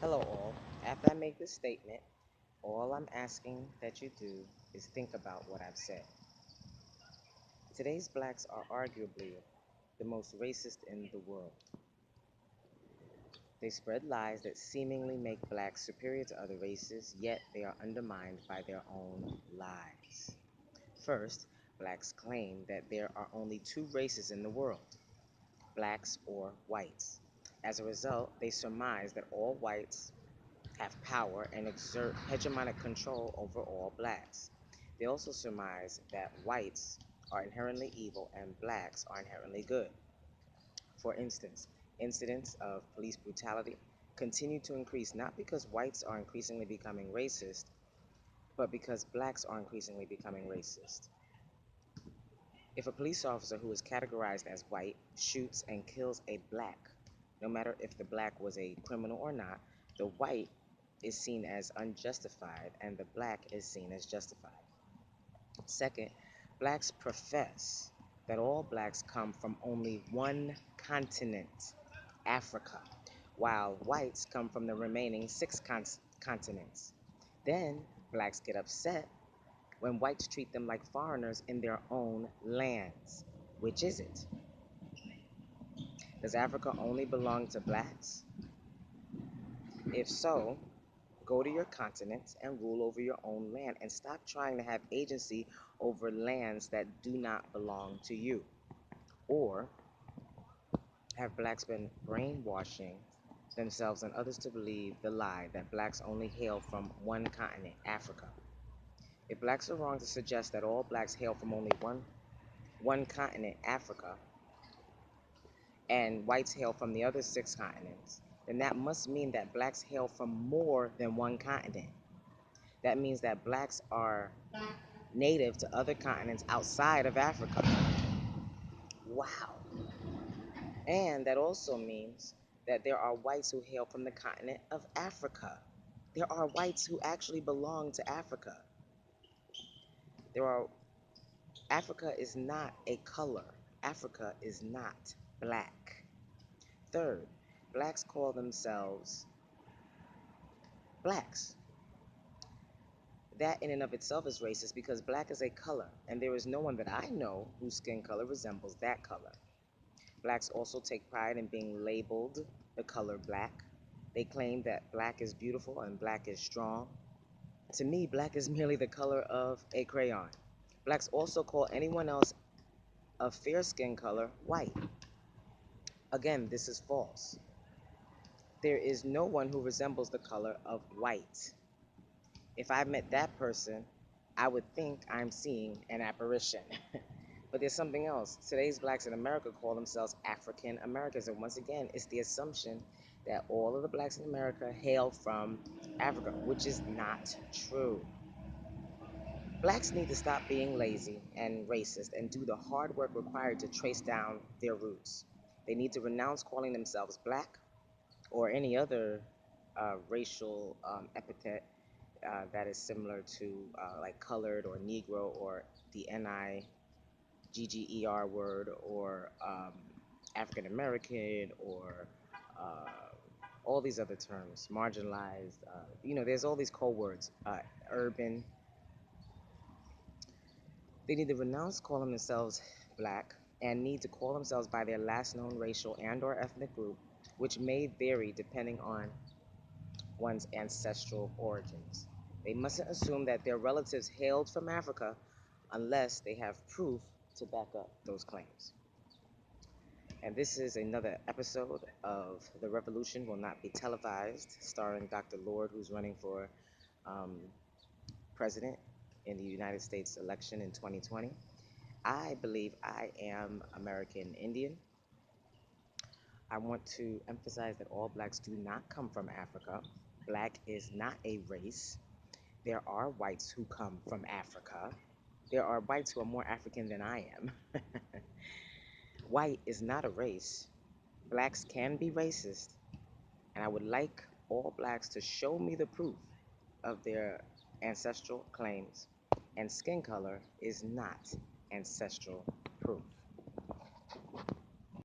Hello, all. After I make this statement, all I'm asking that you do is think about what I've said. Today's blacks are arguably the most racist in the world. They spread lies that seemingly make blacks superior to other races, yet they are undermined by their own lies. First, blacks claim that there are only two races in the world, blacks or whites. As a result, they surmise that all whites have power and exert hegemonic control over all blacks. They also surmise that whites are inherently evil and blacks are inherently good. For instance, incidents of police brutality continue to increase not because whites are increasingly becoming racist, but because blacks are increasingly becoming racist. If a police officer who is categorized as white shoots and kills a black, no matter if the black was a criminal or not, the white is seen as unjustified and the black is seen as justified. Second, blacks profess that all blacks come from only one continent, Africa, while whites come from the remaining six continents. Then blacks get upset when whites treat them like foreigners in their own lands. Which is it? Does Africa only belong to blacks? If so, go to your continent and rule over your own land and stop trying to have agency over lands that do not belong to you. Or have blacks been brainwashing themselves and others to believe the lie that blacks only hail from one continent, Africa? If blacks are wrong to suggest that all blacks hail from only one continent, Africa, and whites hail from the other six continents, then that must mean that blacks hail from more than one continent. That means that blacks are native to other continents outside of Africa. Wow. And that also means that there are whites who hail from the continent of Africa. There are whites who actually belong to Africa. There are Africa is not a color. Africa is not black. Third, blacks call themselves blacks. That in and of itself is racist because black is a color, and there is no one that I know whose skin color resembles that color. Blacks also take pride in being labeled the color black. They claim that black is beautiful and black is strong. To me, black is merely the color of a crayon. Blacks also call anyone else of fair skin color white. Again, this is false. There is no one who resembles the color of white. If I met that person, I would think I'm seeing an apparition. But there's something else. Today's blacks in America call themselves African Americans. And once again, it's the assumption that all of the blacks in America hail from Africa, which is not true. Blacks need to stop being lazy and racist and do the hard work required to trace down their roots. They need to renounce calling themselves black or any other racial epithet that is similar to like colored or Negro or the NIGGER word or African American or uh, all these other terms, marginalized. There's all these code words, urban. They need to renounce calling themselves black and need to call themselves by their last known racial and or ethnic group, which may vary depending on one's ancestral origins. They mustn't assume that their relatives hailed from Africa unless they have proof to back up those claims. And this is another episode of The Revolution Will Not Be Televised, starring Dr. Lord, who's running for um, president in the United States election in 2020. I believe I am American Indian. I want to emphasize that all blacks do not come from Africa. Black is not a race. There are whites who come from Africa. There are whites who are more African than I am. White is not a race. Blacks can be racist, and I would like all blacks to show me the proof of their ancestral claims, and skin color is not ancestral proof.